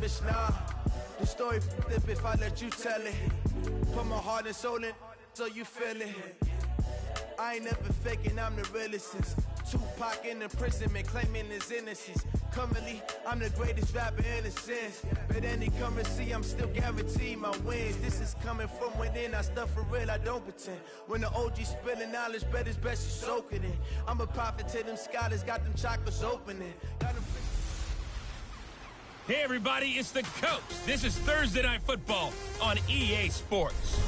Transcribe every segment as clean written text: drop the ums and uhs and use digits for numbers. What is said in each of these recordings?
selfish, nah. The story flip if I let you tell it. Put my heart and soul in so you feel it. I ain't never faking, I'm the realest since Tupac in imprisonment, claiming his innocence. Currently, I'm the greatest rapper in a sense. But any currency, I'm still guaranteed my wins. This is coming from within, I stuff for real, I don't pretend. When the OG spilling knowledge, bet it's best you soak it in. I'm a prophet to them scholars, got them chakras opening. Hey everybody, it's the Coach. This is Thursday Night Football on EA Sports.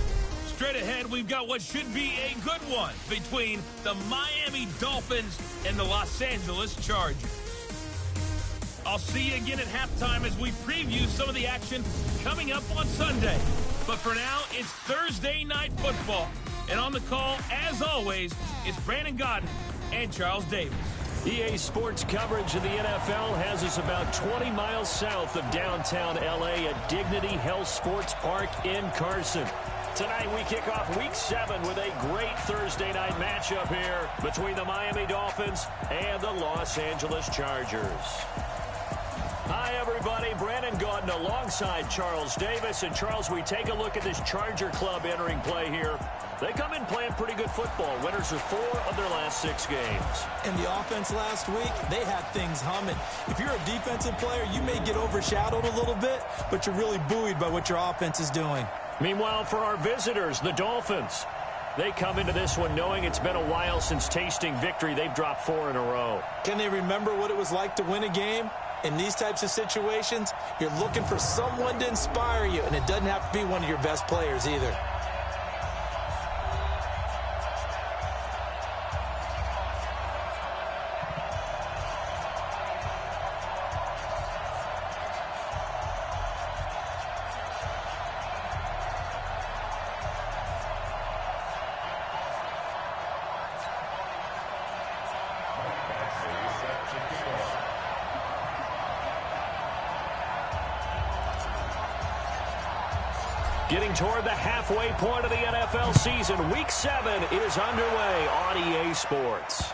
Straight ahead, we've got what should be a good one between the Miami Dolphins and the Los Angeles Chargers. I'll see you again at halftime as we preview some of the action coming up on Sunday. But for now, it's Thursday Night Football. And on the call, as always, is Brandon Godden and Charles Davis. EA Sports coverage of the NFL has us about 20 miles south of downtown L.A. at Dignity Health Sports Park in Carson. Tonight we kick off Week 7 with a great Thursday night matchup here between the Miami Dolphins and the Los Angeles Chargers. Hi, everybody. Brandon Gaudin alongside Charles Davis. And, Charles, we take a look at this Charger club entering play here. They come in playing pretty good football. Winners of 4 of their last 6 games. And the offense last week, they had things humming. If you're a defensive player, you may get overshadowed a little bit, but you're really buoyed by what your offense is doing. Meanwhile, for our visitors, the Dolphins, they come into this one knowing it's been a while since tasting victory. They've dropped 4 in a row. Can they remember what it was like to win a game? In these types of situations, you're looking for someone to inspire you, and it doesn't have to be one of your best players either. Getting toward the halfway point of the NFL season, Week 7 is underway on EA Sports.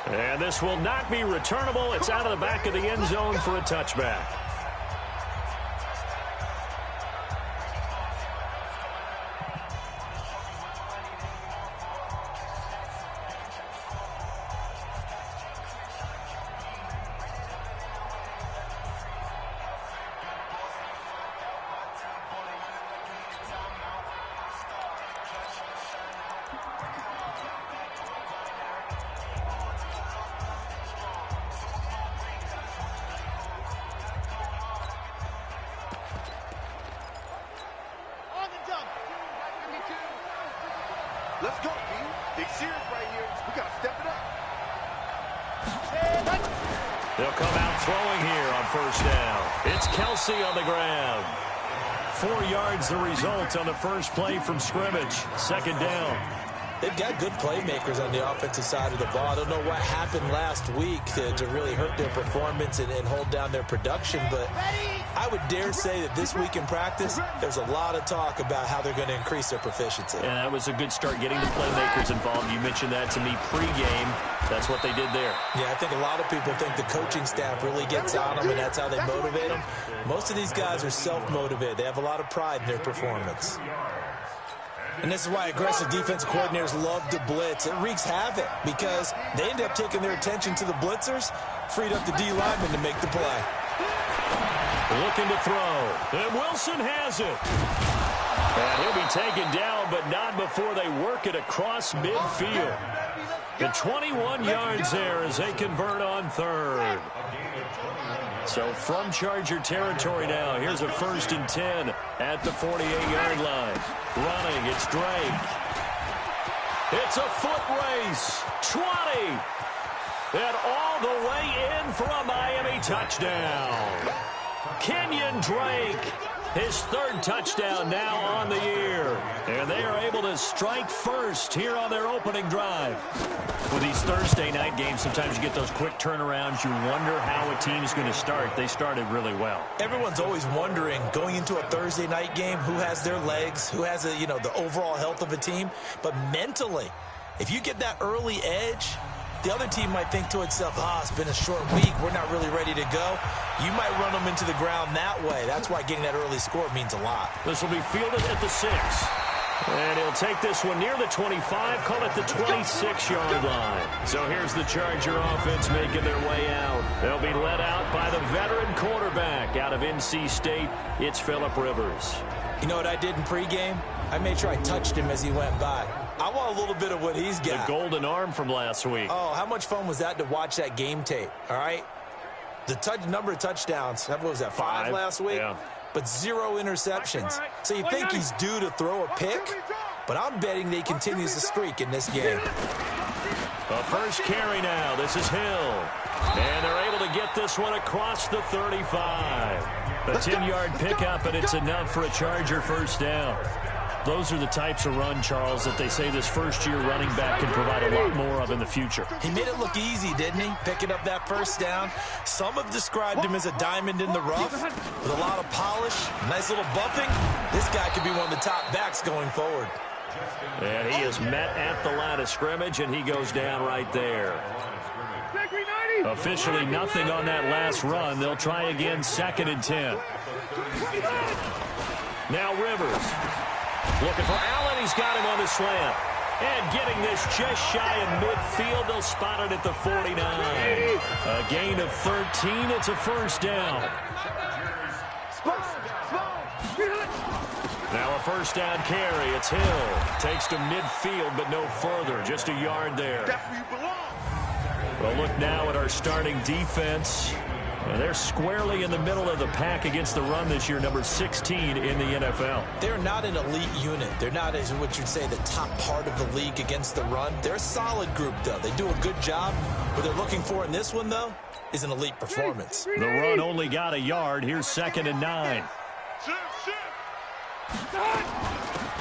And this will not be returnable. It's out of the back of the end zone for a touchback. Let's go, team. Big series right here. We got to step it up. They'll come out throwing here on first down. It's Kelsey on the ground. 4 yards the result on the first play from scrimmage. Second down. They've got good playmakers on the offensive side of the ball. I don't know what happened last week to really hurt their performance and hold down their production, but I would dare say that this week in practice, there's a lot of talk about how they're going to increase their proficiency. And that was a good start getting the playmakers involved. You mentioned that to me pregame. That's what they did there. Yeah, I think a lot of people think the coaching staff really gets on them, and that's how they motivate them. Most of these guys are self-motivated. They have a lot of pride in their performance. And this is why aggressive defensive coordinators love to blitz. It wreaks havoc because they end up taking their attention to the blitzers, freed up the D lineman to make the play. Looking to throw. And Wilson has it. And he'll be taken down, but not before they work it across midfield. The 21 yards there as they convert on third. So from Charger territory now, here's a 1st and 10 at the 48-yard line. Running, it's Drake. It's a foot race. 20. And all the way in for a Miami touchdown. Kenyon Drake, his 3rd touchdown now on the year. And they are able to strike first here on their opening drive. With these Thursday night games, sometimes you get those quick turnarounds. You wonder how a team is going to start. They started really well. Everyone's always wondering, going into a Thursday night game, who has their legs, who has the overall health of a team. But mentally, if you get that early edge, The other team might think to itself, it's been a short week. We're not really ready to go. You might run them into the ground that way. That's why getting that early score means a lot. This will be fielded at the 6. And he'll take this one near the 25, call it the 26-yard line. So here's the Charger offense making their way out. They'll be led out by the veteran quarterback out of NC State. It's Phillip Rivers. You know what I did in pregame? I made sure I touched him as he went by. I want a little bit of what he's got. The golden arm from last week. Oh, how much fun was that to watch that game tape, all right? The number of touchdowns, what was that, 5 last week? Yeah. But 0 interceptions. So you think he's due to throw a pick? But I'm betting that he continues the streak in this game. The first carry now. This is Hill. And they're able to get this one across the 35. A 10-yard pickup, and it's enough for a Charger first down. Those are the types of run, Charles, that they say this first-year running back can provide a lot more of in the future. He made it look easy, didn't he? Picking up that first down. Some have described him as a diamond in the rough with a lot of polish, nice little bumping. This guy could be one of the top backs going forward. And he is met at the line of scrimmage, and he goes down right there. Officially nothing on that last run. They'll try again, 2nd and 10. Now Rivers. Looking for Allen. He's got him on the slant. And getting this just shy of midfield. They'll spot it at the 49. A gain of 13. It's a first down. Now a first down carry. It's Hill. Takes to midfield, but no further. Just a yard there. Well, look now at our starting defense. And they're squarely in the middle of the pack against the run this year, number 16 in the NFL. They're not an elite unit. They're not, as what you'd say, the top part of the league against the run. They're a solid group, though. They do a good job. What they're looking for in this one, though, is an elite performance. The run only got a yard. Here's 2nd and 9.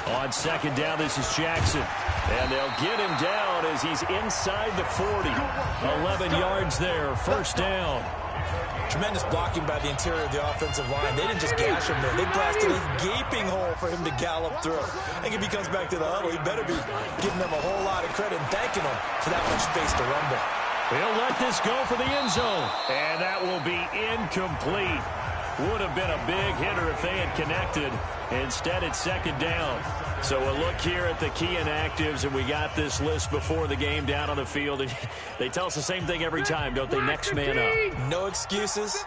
On 2nd down, this is Jackson. And they'll get him down as he's inside the 40. 11 yards there, first down. Tremendous blocking by the interior of the offensive line. They didn't just gash him there. They blasted a gaping hole for him to gallop through. I think if he comes back to the huddle, he better be giving them a whole lot of credit and thanking them for that much space to rumble. He'll let this go for the end zone. And that will be incomplete. Would have been a big hitter if they had connected. Instead, it's 2nd down. So we'll look here at the key inactives, and we got this list before the game down on the field. And they tell us the same thing every time, don't they? Next man up. No excuses.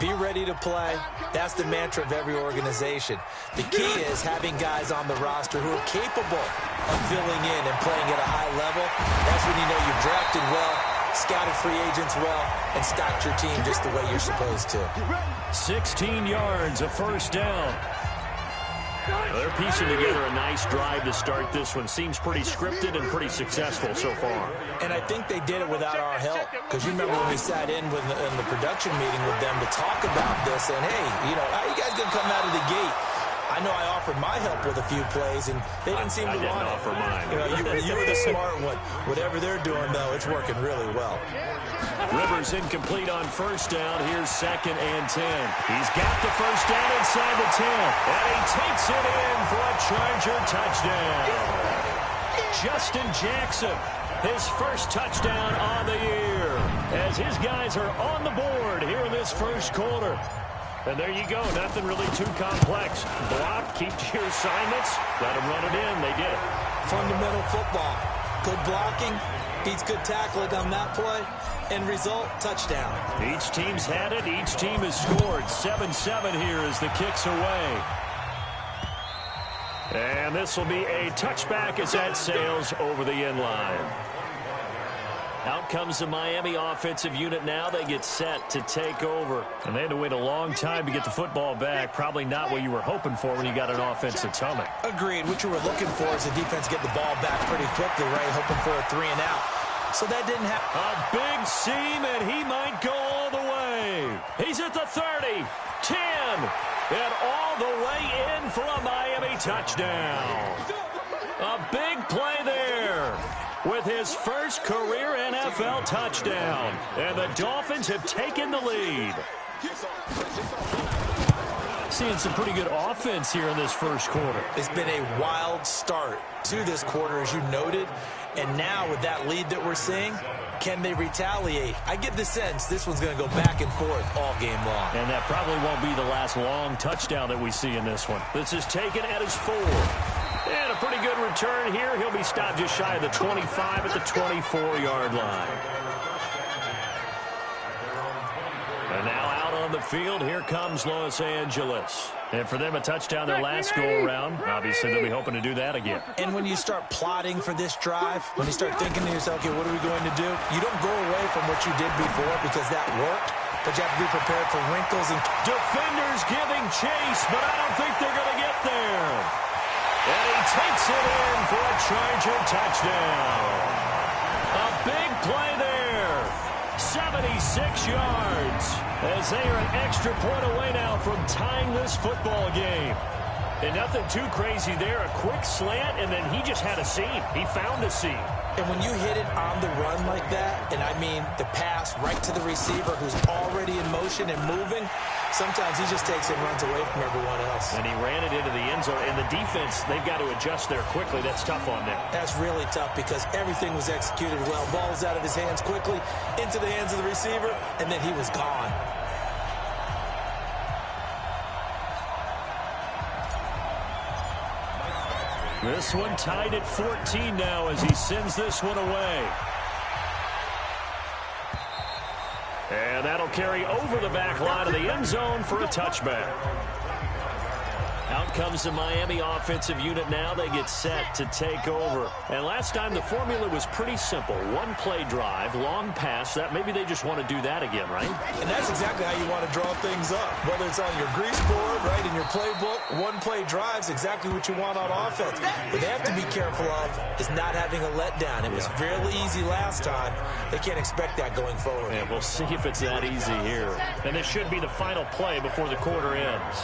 Be ready to play. That's the mantra of every organization. The key is having guys on the roster who are capable of filling in and playing at a high level. That's when you know you've drafted well, scouted free agents well, and stocked your team just the way you're supposed to. 16 yards, a first down. They're piecing together a nice drive to start this one. Seems pretty scripted and pretty successful so far. And I think they did it without our help. Because you remember when we sat in the production meeting with them to talk about this, and hey, you know, how are you guys going to come out of the gate? I know I offered my help with a few plays, and they didn't seem to want it. I didn't offer mine. You know, you were the smart one. Whatever they're doing, though, it's working really well. Rivers incomplete on first down. Here's 2nd and 10. He's got the first down inside the 10. And he takes it in for a Charger touchdown. Justin Jackson, his first touchdown on the year. As his guys are on the board here in this first quarter. And there you go. Nothing really too complex. Block, keep to your assignments. Let them run it in. They did it. Fundamental football. Good blocking beats good tackling on that play. End result, touchdown. Each team's had it. Each team has scored. 7-7 here as the kick's away. And this will be a touchback as that sails over the end line. Out comes the Miami offensive unit now. They get set to take over. And they had to wait a long time to get the football back. Probably not what you were hoping for when you got an offense that's humming. Agreed. What you were looking for is the defense get the ball back pretty quickly, right? Hoping for a 3 and out. So that didn't happen. A big seam, and he might go all the way. He's at the 30, 10, and all the way in for a Miami touchdown. A big play there with his first career NFL touchdown. And the Dolphins have taken the lead. Seeing some pretty good offense here in this first quarter. It's been a wild start to this quarter, as you noted. And now with that lead that we're seing, can they retaliate? I get the sense this one's going to go back and forth all game long. And that probably won't be the last long touchdown that we see in this one. This is taken at his 4. And a pretty good return here. He'll be stopped just shy of the 25 at the 24-yard line. And now out on the field, here comes Los Angeles. And for them, a touchdown their last go-around. Obviously, they'll be hoping to do that again. And when you start plotting for this drive, when you start thinking to yourself, okay, what are we going to do? You don't go away from what you did before because that worked, but you have to be prepared for wrinkles. And defenders giving chase, but I don't think they're going to get there. And he takes it in for a Charger touchdown. A big play there. 76 yards. As they are an extra point away now from tying this football game. And nothing too crazy there. A quick slant, and then he just had a seam. He found a seam. And when you hit it on the run like that, and I mean the pass right to the receiver who's already in motion and moving, sometimes he just takes it and runs away from everyone else. And he ran it into the end zone. And the defense, they've got to adjust there quickly. That's tough on them. That's really tough because everything was executed well. Ball's out of his hands quickly, into the hands of the receiver, and then he was gone. This one tied at 14 now as he sends this one away. And that'll carry over the back line of the end zone for a touchback. Out comes the Miami offensive unit now. They get set to take over. And last time the formula was pretty simple. One play drive, long pass. That maybe they just want to do that again, right? And that's exactly how you want to draw things up. Whether it's on your grease board, right, in your playbook, one play drive's exactly what you want on offense. What they have to be careful of is not having a letdown. It was fairly easy last time. They can't expect that going forward. And we'll see if it's that easy here. And this should be the final play before the quarter ends.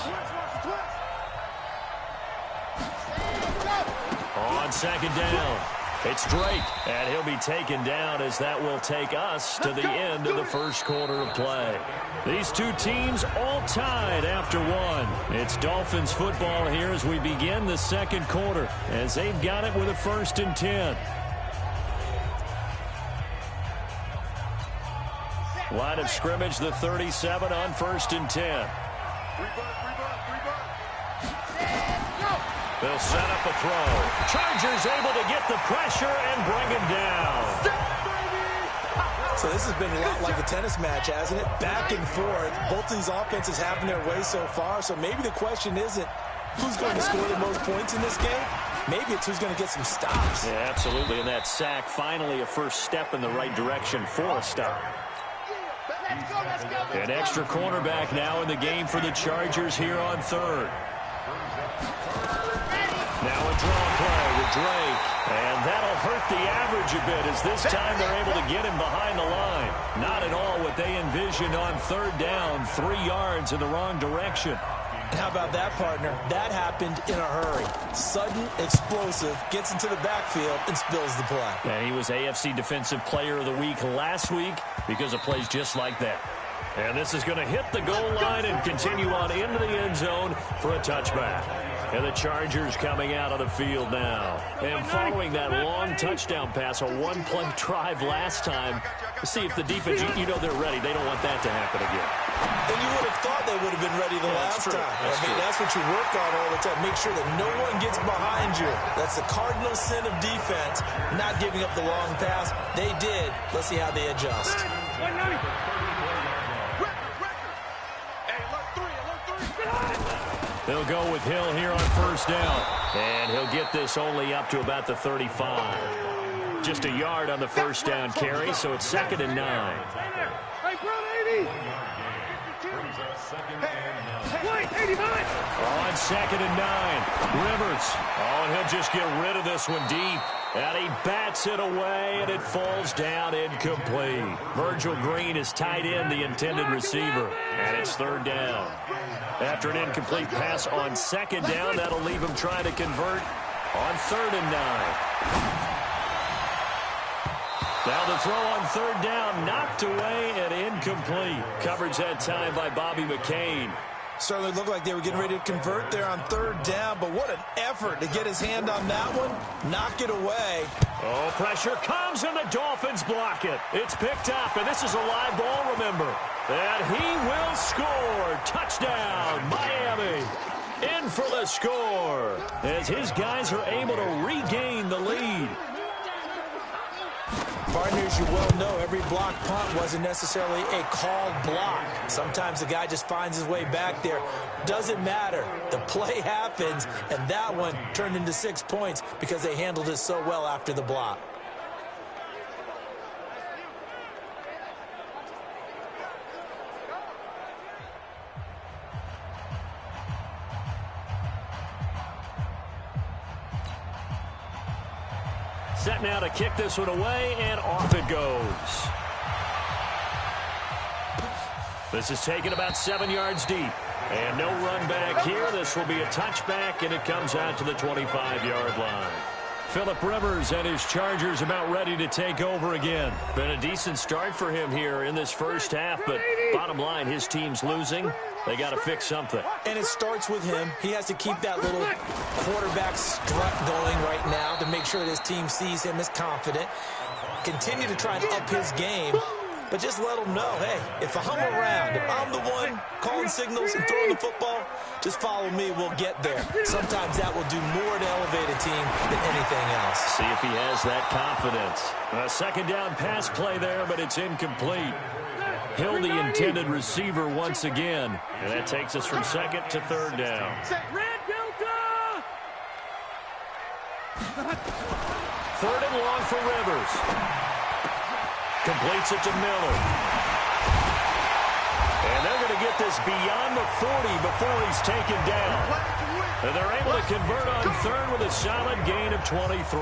On second down, it's Drake, and he'll be taken down as that will take us to the end of the first quarter of play. These two teams all tied after one. It's Dolphins football here as we begin the second quarter, as they've got it with a 1st and 10. Line of scrimmage, the 37 on 1st and 10. They'll set up a throw. Chargers able to get the pressure and bring him down. So this has been a lot like a tennis match, hasn't it? Back and forth. Both these offenses having their way so far. So maybe the question isn't who's going to score the most points in this game. Maybe it's who's going to get some stops. Yeah, absolutely. And that sack, finally a first step in the right direction for a stop. An extra cornerback now in the game for the Chargers here on 3rd. Now a draw play with Drake, and that'll hurt the average a bit as this time they're able to get him behind the line. Not at all what they envisioned on 3rd down, 3 yards in the wrong direction. How about that, partner? That happened in a hurry. Sudden, explosive, gets into the backfield and spills the play. And he was AFC Defensive Player of the Week last week because of plays just like that. And this is going to hit the goal line and continue on into the end zone for a touchback. And the Chargers coming out on the field now. And following that long touchdown pass, a one-play drive last time, see if the defense, you know they're ready. They don't want that to happen again. And you would have thought they would have been ready the last time. That's what you work on all the time. Make sure that no one gets behind you. That's the cardinal sin of defense, not giving up the long pass. They did. Let's see how they adjust. They'll go with Hill here on 1st down. And he'll get this only up to about the 35. Just a yard on the 1st down carry, so it's 2nd and 9. On 2nd and 9, Rivers. Oh, and he'll just get rid of this one deep. And he bats it away, and it falls down incomplete. Virgil Green is tied in, the intended receiver. And it's 3rd down. After an incomplete pass on 2nd down, that'll leave him trying to convert on 3rd and 9. Now the throw on 3rd down, knocked away and incomplete. Coverage that time by Bobby McCain. Certainly looked like they were getting ready to convert there on third down, but what an effort to get his hand on that one, knock it away. Oh, pressure comes, and the Dolphins block it. It's picked up, and this is a live ball, remember. And he will score. Touchdown, Miami. In for the score as his guys are able to regain the lead. Partners, you well know every block punt wasn't necessarily a called block. Sometimes the guy just finds his way back there. Doesn't matter. The play happens, and that one turned into 6 points because they handled it so well after the block. Set now to kick this one away, and off it goes. This is taken about 7 yards deep. And no run back here. This will be a touchback, and it comes out to the 25-yard line. Phillip Rivers and his Chargers about ready to take over again. Been a decent start for him here in this first half, but bottom line, his team's losing. They got to fix something. And it starts with him. He has to keep that little quarterback strut going right now to make sure that his team sees him as confident. Continue to try and up his game, but just let him know, hey, if I'm around, if I'm the one calling signals and throwing the football, just follow me, we'll get there. Sometimes that will do more to elevate a team than anything else. See if he has that confidence. A second down pass play there, but it's incomplete. Hill, the intended receiver once again. And that takes us from second to third down. Third and long for Rivers. Completes it to Miller. And they're going to get this beyond the 40 before he's taken down. And they're able to convert on third with a solid gain of 23.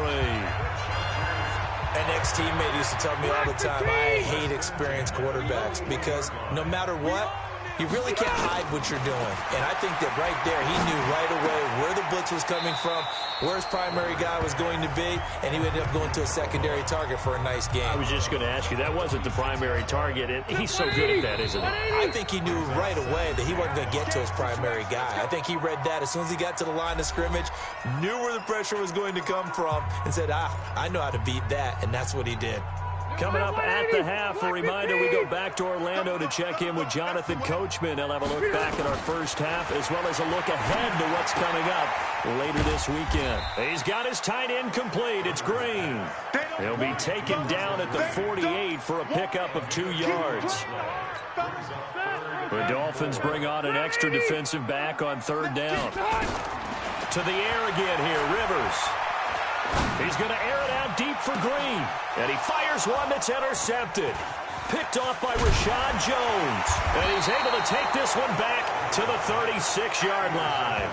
An ex-teammate used to tell me all the time, I hate experienced quarterbacks because no matter what, you really can't hide what you're doing. And I think that right there, he knew right away where the blitz was coming from, where his primary guy was going to be, and he ended up going to a secondary target for a nice game. I was just going to ask you, that wasn't the primary target. And he's so good at that, isn't he? I think he knew right away that he wasn't going to get to his primary guy. I think he read that as soon as he got to the line of scrimmage, knew where the pressure was going to come from, and said, I know how to beat that, and that's what he did. Coming up at the half, a reminder, we go back to Orlando to check in with Jonathan Coachman. He'll have a look back at our first half, as well as a look ahead to what's coming up later this weekend. He's got his tight end complete. It's Green. He'll be taken down at the 48 for a pickup of 2 yards. The Dolphins bring on an extra defensive back on third down. To the air again here, Rivers. He's going to air it out deep for Green. And he fires one that's intercepted. Picked off by Rashad Jones. And he's able to take this one back to the 36-yard line.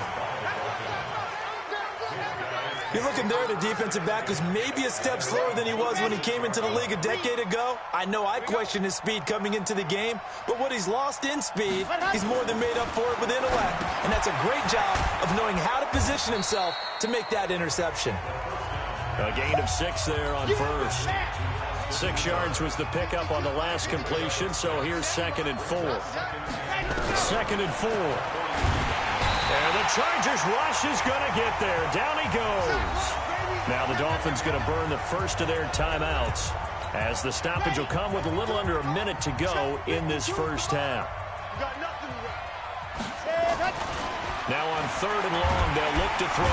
You're looking there, the defensive back is maybe a step slower than he was when he came into the league a decade ago. I know I questioned his speed coming into the game, but what he's lost in speed, he's more than made up for it with intellect. And that's a great job of knowing how to position himself to make that interception. A gain of 6 there on first. 6 yards was the pickup on the last completion, so here's 2nd and 4. 2nd and 4. And the Chargers rush is going to get there. Down he goes. Now the Dolphins going to burn the first of their timeouts, as the stoppage will come with a little under a minute to go in this first half. Now on third and long, they'll look to throw.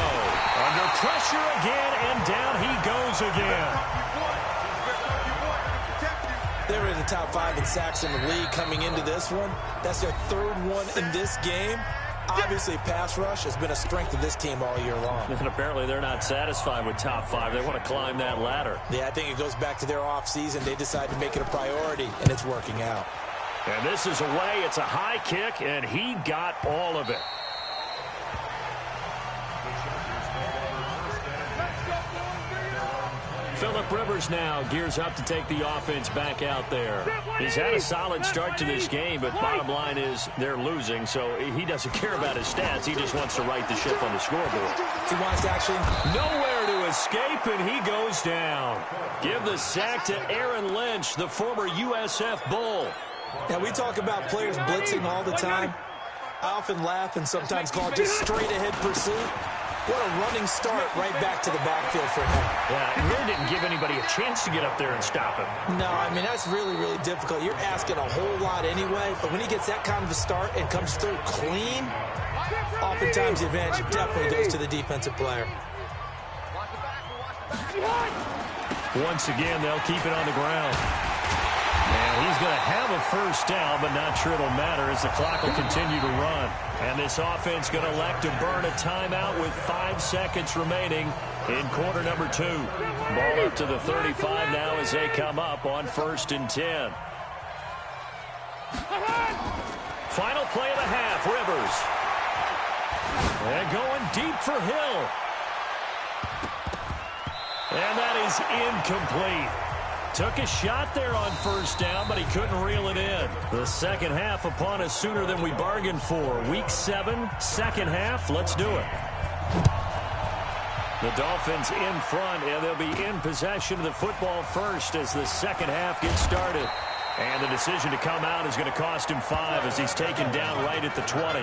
Under pressure again, and down he goes again. They're in the top 5 in sacks in the league coming into this one. That's their 3rd one in this game. Obviously, pass rush has been a strength of this team all year long. And apparently they're not satisfied with top 5. They want to climb that ladder. Yeah, I think it goes back to their offseason. They decided to make it a priority, and it's working out. And this is away. It's a high kick, and he got all of it. Phillip Rivers now gears up to take the offense back out there. He's had a solid start to this game, but bottom line is they're losing, so he doesn't care about his stats. He just wants to right the ship on the scoreboard. He wants to actually nowhere to escape, and he goes down. Give the sack to Aaron Lynch, the former USF Bull. Now, we talk about players blitzing all the time. I often laugh and sometimes call it just straight-ahead pursuit. What a running start right back to the backfield for him. Yeah, really didn't give anybody a chance to get up there and stop him. No, I mean, that's really, really difficult. You're asking a whole lot anyway, but when he gets that kind of a start and comes through clean, oftentimes the advantage definitely goes to the defensive player. Once again, they'll keep it on the ground. And he's going to have a first down, but not sure it'll matter as the clock will continue to run. And this offense going to elect to burn a timeout with 5 seconds remaining in quarter number 2. Ball up to the 35 now as they come up on 1st and 10. Final play of the half, Rivers. And going deep for Hill. And that is incomplete. Took a shot there on first down, but he couldn't reel it in. The second half upon us sooner than we bargained for. Week 7, second half. Let's do it. The Dolphins in front, and they'll be in possession of the football first as the second half gets started. And the decision to come out is going to cost him 5 as he's taken down right at the 20.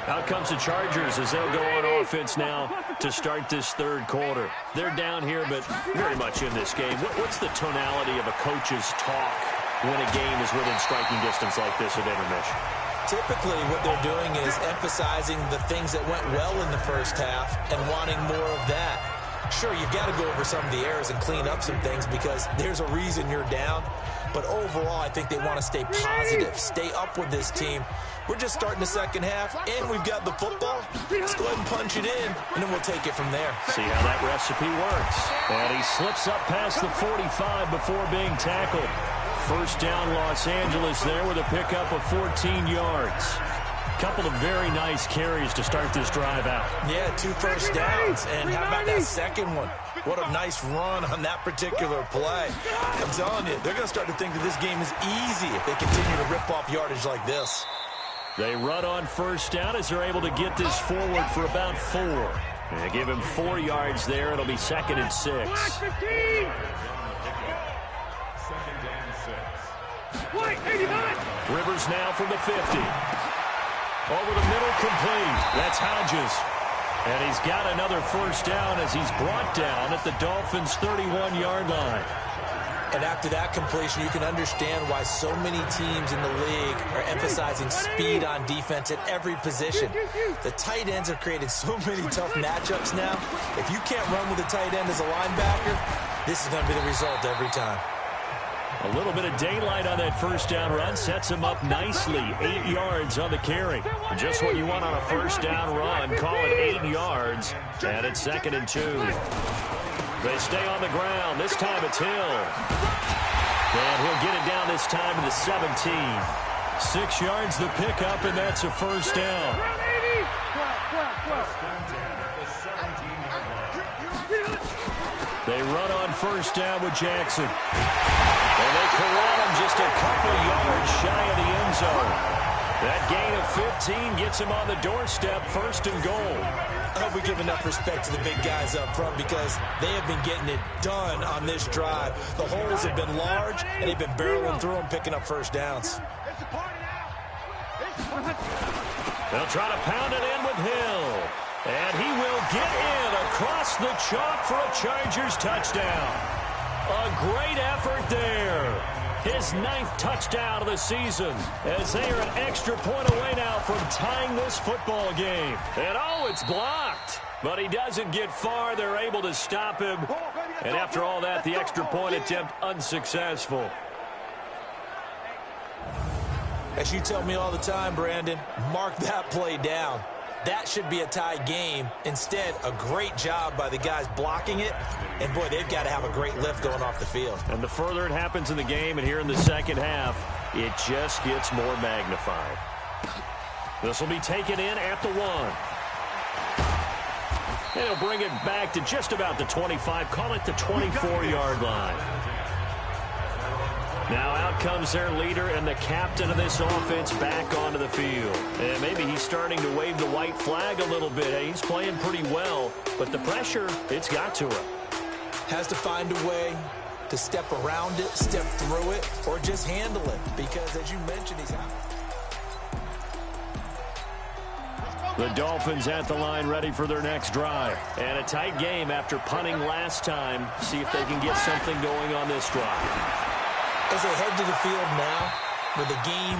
Out comes the Chargers as they'll go on offense now to start this third quarter. They're down here, but very much in this game. What's the tonality of a coach's talk when a game is within striking distance like this at intermission? Typically, what they're doing is emphasizing the things that went well in the first half and wanting more of that. Sure, you've got to go over some of the errors and clean up some things because there's a reason you're down. But overall, I think they want to stay positive, stay up with this team. We're just starting the second half, and we've got the football. Let's go ahead and punch it in, and then we'll take it from there. See how that recipe works. And he slips up past the 45 before being tackled. First down, Los Angeles there with a pickup of 14 yards. Couple of very nice carries to start this drive out. Yeah, 2 first downs. And how about that second one? What a nice run on that particular play. I'm telling you, they're going to start to think that this game is easy if they continue to rip off yardage like this. They run on first down as they're able to get this forward for about 4. And they give him 4 yards there. It'll be 2nd and 6. Rivers now from the 50. Over the middle, complete. That's Hodges. And he's got another first down as he's brought down at the Dolphins' 31-yard line. And after that completion, you can understand why so many teams in the league are emphasizing speed on defense at every position. The tight ends have created so many tough matchups now. If you can't run with a tight end as a linebacker, this is going to be the result every time. A little bit of daylight on that first down run sets him up nicely. 8 yards on the carry. Just what you want on a first down run. Call it 8 yards. And it's 2nd and 2. They stay on the ground. This time it's Hill. And he'll get it down this time to the 17. 6 yards the pickup, and that's a first down. They run on first down with Jackson. And they corral him just a couple yards shy of the end zone. That gain of 15 gets him on the doorstep, 1st and goal. I hope we give enough respect to the big guys up front because they have been getting it done on this drive. The holes have been large, and they've been barreling through them, picking up first downs. They'll try to pound it in with Hill. And he will get in across the chalk for a Chargers touchdown. A great effort there. His 9th touchdown of the season as they are an extra point away now from tying this football game. And oh, it's blocked. But he doesn't get far. They're able to stop him. And after all that, the extra point attempt unsuccessful. As you tell me all the time, Brandon, mark that play down. That should be a tie game. Instead, a great job by the guys blocking it. And, boy, they've got to have a great lift going off the field. And the further it happens in the game and here in the second half, it just gets more magnified. This will be taken in at the 1. And he'll bring it back to just about the 25. Call it the 24-yard line. Now out comes their leader and the captain of this offense back onto the field. And maybe he's starting to wave the white flag a little bit. He's playing pretty well, but the pressure, it's got to him. Has to find a way to step around it, step through it, or just handle it. Because, as you mentioned, he's out. The Dolphins at the line ready for their next drive. And a tight game after punting last time. See if they can get something going on this drive. As they head to the field now, with the game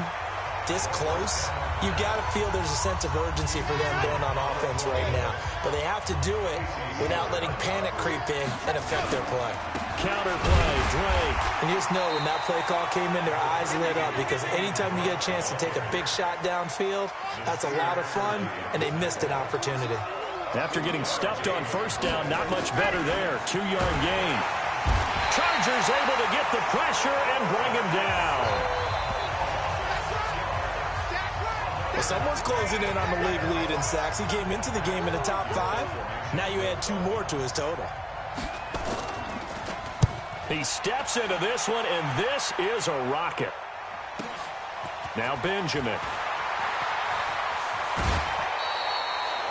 this close, you got to feel there's a sense of urgency for them going on offense right now. But they have to do it without letting panic creep in and affect their play. Counter play, Drake. And you just know when that play call came in, their eyes lit up, because anytime you get a chance to take a big shot downfield, that's a lot of fun, and they missed an opportunity. After getting stuffed on first down, not much better there. 2-yard gain. Chargers able to get the pressure and bring him down. Well, someone's closing in on the league lead in sacks. He came into the game in the top 5. Now you add 2 more to his total. He steps into this one, and this is a rocket. Now Benjamin.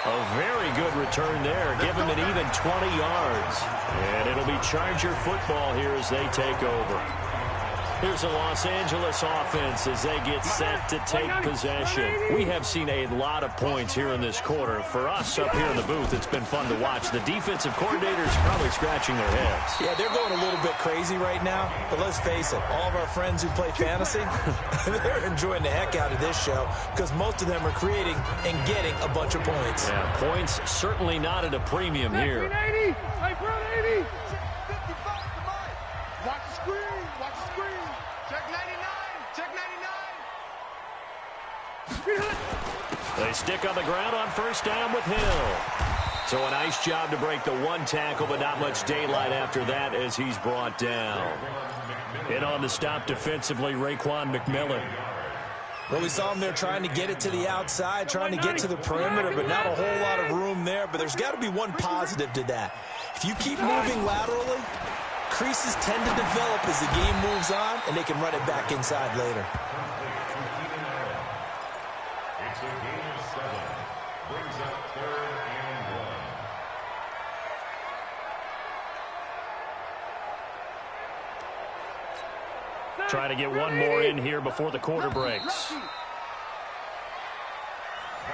A very good return there. Give him an even 20 yards. And it'll be Charger football here as they take over. Here's a Los Angeles offense as they get set to take possession. We have seen a lot of points here in this quarter. For us up here in the booth, it's been fun to watch. The defensive coordinators probably scratching their heads. Yeah, they're going a little bit crazy right now. But let's face it, all of our friends who play fantasy, they're enjoying the heck out of this show because most of them are creating and getting a bunch of points. Yeah, points certainly not at a premium here. 80. Hey, bro, 80. Check 55 to mine. Watch the screen. Watch the screen. Check 99. Check 99. They stick on the ground on first down with Hill. So a nice job to break the 1 tackle, but not much daylight after that as he's brought down. In on the stop defensively, Raekwon McMillan. Well, we saw him there trying to get it to the outside, trying to get to the perimeter, but not a whole lot of room there. But there's got to be one positive to that. If you keep moving laterally, creases tend to develop as the game moves on, and they can run it back inside later. It's a gain of 7. Brings up 3rd and 1. Try to get one more in here before the quarter breaks.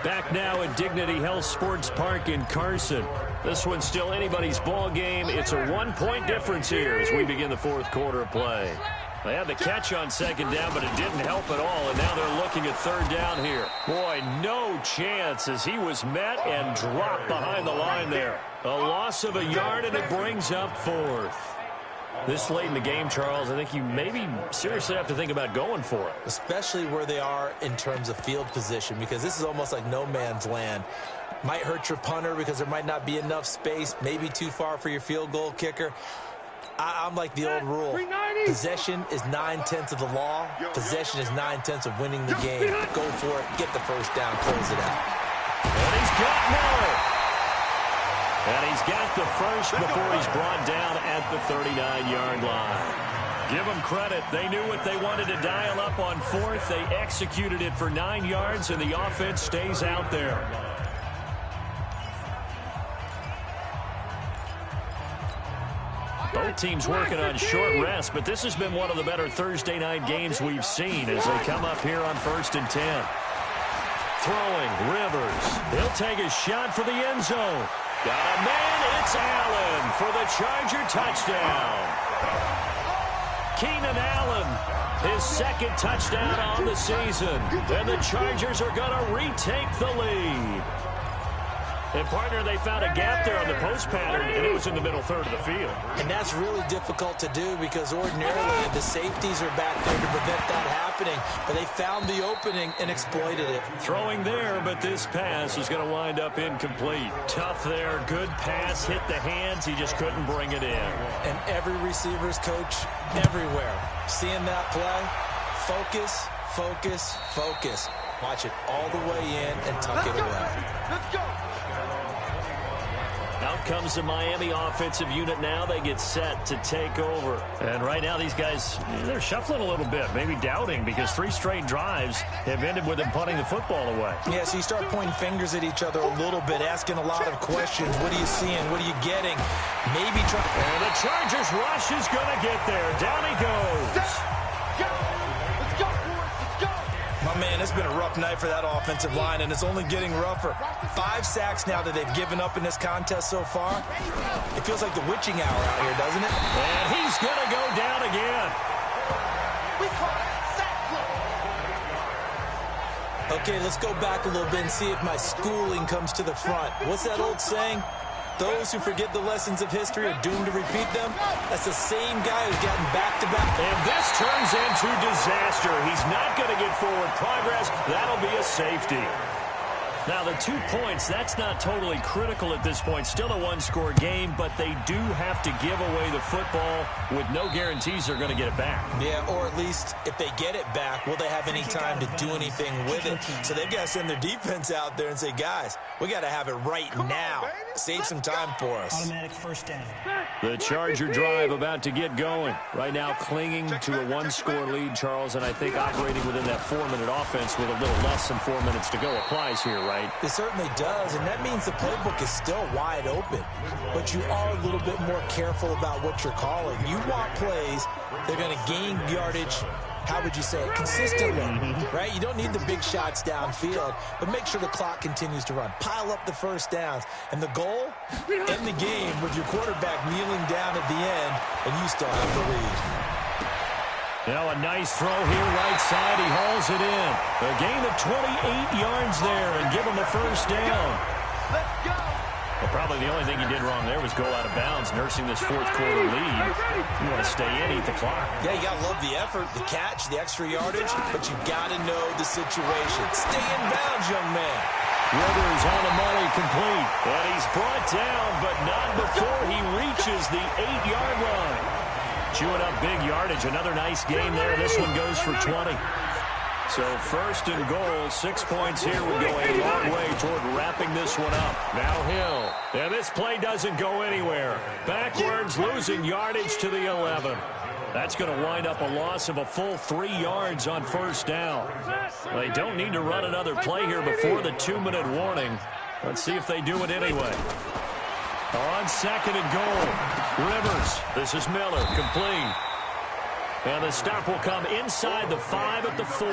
Back now at Dignity Health Sports Park in Carson. This one's still anybody's ball game. It's a 1-point difference here as we begin the 4th quarter of play. They had the catch on 2nd down, but it didn't help at all, and now they're looking at 3rd down here. Boy, no chance as he was met and dropped behind the line there. A loss of a yard, and it brings up 4th. This late in the game, Charles, I think you maybe seriously have to think about going for it. Especially where they are in terms of field position, because this is almost like no man's land. Might hurt your punter because there might not be enough space, maybe too far for your field goal kicker. I'm like the old rule. Possession is 9/10 of the law. Possession is 9/10 of winning the game. Go for it. Get the first down. Close it out. And he's got more. And he's got the first before he's brought down at the 39-yard line. Give them credit. They knew what they wanted to dial up on 4th. They executed it for 9 yards, and the offense stays out there. Both teams working on short rest, but this has been one of the better Thursday night games we've seen as they come up here on 1st and 10. Throwing, Rivers. He'll take a shot for the end zone. Got a man, it's Allen for the Charger touchdown. Keenan Allen, his 2nd touchdown on the season. And the Chargers are going to retake the lead. And, partner, they found a gap there on the post pattern, and it was in the middle 3rd of the field. And that's really difficult to do because ordinarily the safeties are back there to prevent that happening. But they found the opening and exploited it. Throwing there, but this pass is going to wind up incomplete. Tough there, good pass, hit the hands. He just couldn't bring it in. And every receiver's coach everywhere, seeing that play, focus, focus, focus. Watch it all the way in and tuck it away. Let's go. Out comes the Miami offensive unit now. They get set to take over. And right now these guys, they're shuffling a little bit, maybe doubting, because 3 straight drives have ended with them punting the football away. Yeah, so you start pointing fingers at each other a little bit, asking a lot of questions. What are you seeing? What are you getting? Maybe try. And the Chargers rush is going to get there. Down he goes. My man, it's been a rough night for that offensive line, and it's only getting rougher. 5 sacks now that they've given up in this contest so far. It feels like the witching hour out here, doesn't it? And he's going to go down again. We call it sack block. Okay, let's go back a little bit and see if my schooling comes to the front. What's that old saying? Those who forget the lessons of history are doomed to repeat them. That's the same guy who's gotten back-to-back. And this turns into disaster. He's not going to get forward progress. That'll be a safety. Now, the 2 points, that's not totally critical at this point. Still a 1-score game, but they do have to give away the football with no guarantees they're going to get it back. Yeah, or at least if they get it back, will they have any time to do anything with it? So they've got to send their defense out there and say, guys, we got to have it right now. Save some time for us. Automatic first down. The Charger drive about to get going. Right now clinging to a 1-score lead, Charles, and I think operating within that 4-minute offense with a little less than 4 minutes to go applies here, right? It certainly does, and that means the playbook is still wide open. But you are a little bit more careful about what you're calling. You want plays that are going to gain yardage, how would you say it, consistently, right? You don't need the big shots downfield, but make sure the clock continues to run. Pile up the first downs. And the goal? End the game with your quarterback kneeling down at the end, and you still have the lead. Now a nice throw here, right side. He hauls it in. A gain of 28 yards there and give him the first down. Let's go. Well, probably the only thing he did wrong there was go out of bounds, nursing this 4th quarter lead. You want to stay in, eat the clock. Yeah, you got to love the effort, the catch, the extra yardage, but you got to know the situation. Stay in bounds, young man. Rivers on the money, complete. And he's brought down, but not before he reaches the 8-yard line. Chewing up big yardage. Another nice game there. This one goes for 20. So 1st and goal, 6 points here would go a long way toward wrapping this one up. Now Hill. And this play doesn't go anywhere. Backwards, losing yardage to the 11. That's going to wind up a loss of a full 3 yards on 1st down. They don't need to run another play here before the 2-minute warning. Let's see if they do it anyway. On 2nd and goal, Rivers. This is Miller, complete. And the stop will come inside the 5 at the 4.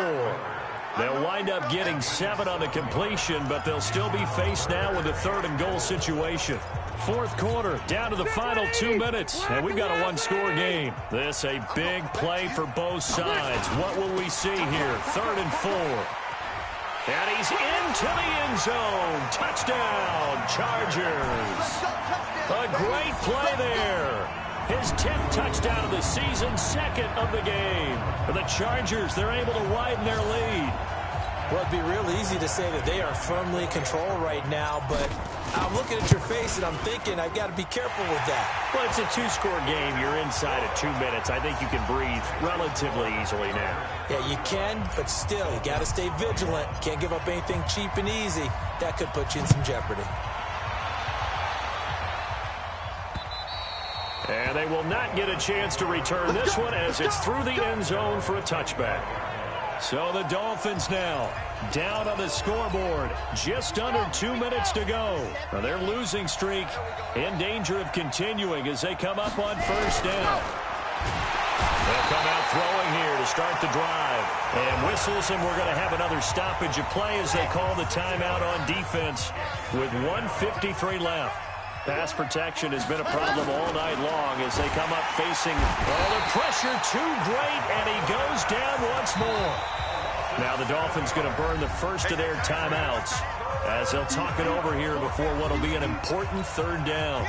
They'll wind up getting 7 on the completion, but they'll still be faced now with a 3rd and goal situation. 4th quarter, down to the final 2 minutes, and we've got a 1-score game. This a big play for both sides. What will we see here? 3rd and 4. And he's into the end zone. Touchdown, Chargers. A great play there. His 10th touchdown of the season, 2nd of the game. For the Chargers, they're able to widen their lead. Well, it'd be real easy to say that they are firmly in control right now, but I'm looking at your face and I'm thinking I've got to be careful with that. Well, it's a 2-score game. You're inside of 2 minutes. I think you can breathe relatively easily now. Yeah, you can, but still, you got to stay vigilant. Can't give up anything cheap and easy. That could put you in some jeopardy. And they will not get a chance to return this one as it's through the end zone for a touchback. So the Dolphins now down on the scoreboard. Just under 2 minutes to go. Now their losing streak in danger of continuing as they come up on 1st down. They'll come out throwing here to start the drive. And whistles, and we're going to have another stoppage of play as they call the timeout on defense with 1:53 left. Pass protection has been a problem all night long as they come up facing the pressure too great, and he goes down once more. Now the Dolphins going to burn the first of their timeouts as they'll talk it over here before what will be an important 3rd down.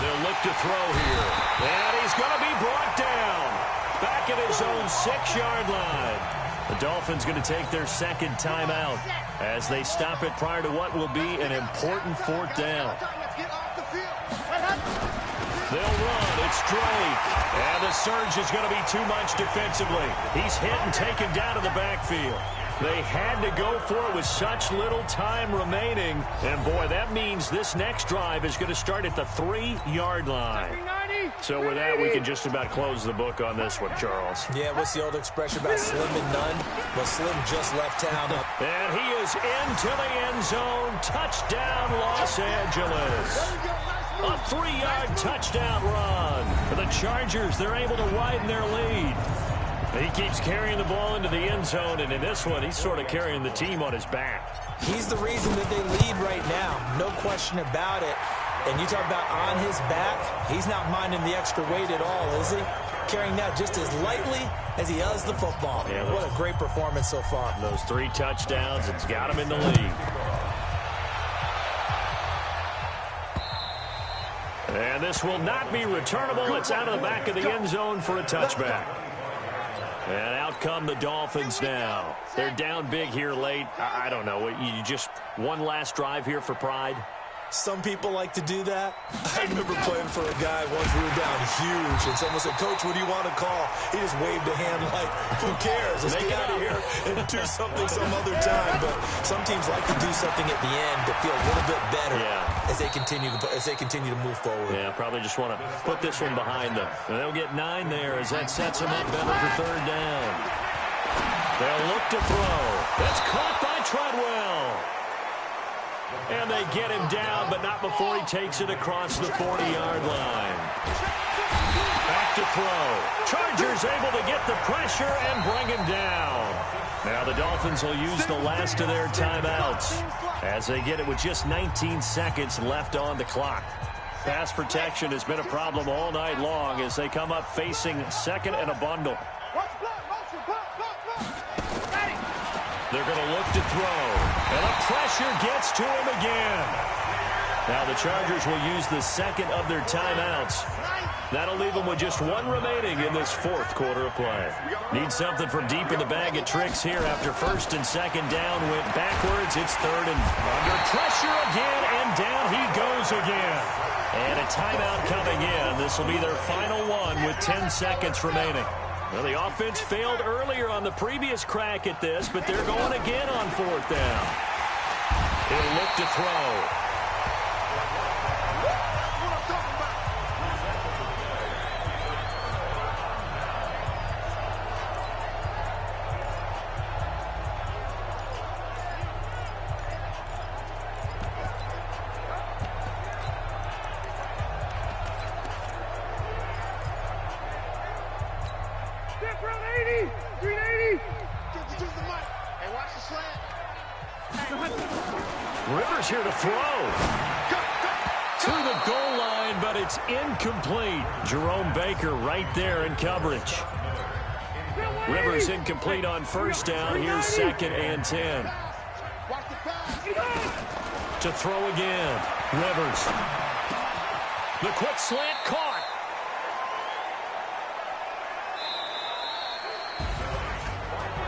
They'll look to throw here, and he's going to be brought down back at his own 6-yard line. The Dolphins going to take their 2nd timeout as they stop it prior to what will be an important 4th down. They'll run. it's Drake. And the surge is going to be too much defensively. He's hit and taken down to the backfield. They had to go for it with such little time remaining. And, boy, that means this next drive is going to start at the 3-yard line. So with that, we can just about close the book on this one, Charles. Yeah, what's the old expression about slim and none? Well, Slim just left town. And he is into the end zone. Touchdown, Los Angeles. A 3-yard touchdown run. For the Chargers, they're able to widen their lead. He keeps carrying the ball into the end zone, and in this one, he's sort of carrying the team on his back. He's the reason that they lead right now. No question about it. And you talk about on his back, he's not minding the extra weight at all, is he? Carrying that just as lightly as he does the football. Yeah, what a great performance so far. Those 3 touchdowns, it's got him in the lead. And this will not be returnable. It's out of the back of the end zone for a touchback. And out come the Dolphins now. They're down big here late. I don't know. You just one last drive here for pride? Some people like to do that. I remember playing for a guy once we were down huge, and someone said, "Coach, what do you want to call?" He just waved a hand like, who cares? Let's get out of here and do something some other time. But some teams like to do something at the end to feel a little bit better as they continue to move forward. Yeah, probably just want to put this one behind them. And they'll get 9 there as that sets them up better for 3rd down. They'll look to throw. That's caught by Treadwell. And they get him down, but not before he takes it across the 40-yard line. Back to throw. Chargers able to get the pressure and bring him down. Now the Dolphins will use the last of their timeouts as they get it with just 19 seconds left on the clock. Pass protection has been a problem all night long as they come up facing 2nd and a bundle. They're going to look to throw. And the pressure gets to him again. Now the Chargers will use the 2nd of their timeouts. That'll leave them with just 1 remaining in this 4th quarter of play. Need something from deep in the bag of tricks here after 1st and 2nd down. Went backwards. It's 3rd and under pressure again. And down he goes again. And a timeout coming in. This will be their final one with 10 seconds remaining. Well, the offense failed earlier on the previous crack at this, but they're going again on 4th down. He'll look to throw. Rivers here to throw. To the goal line, but it's incomplete. Jerome Baker right there in coverage. Rivers incomplete on 1st down. Here's 2nd and 10. To throw again. Rivers. The quick slant caught.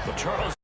But Charles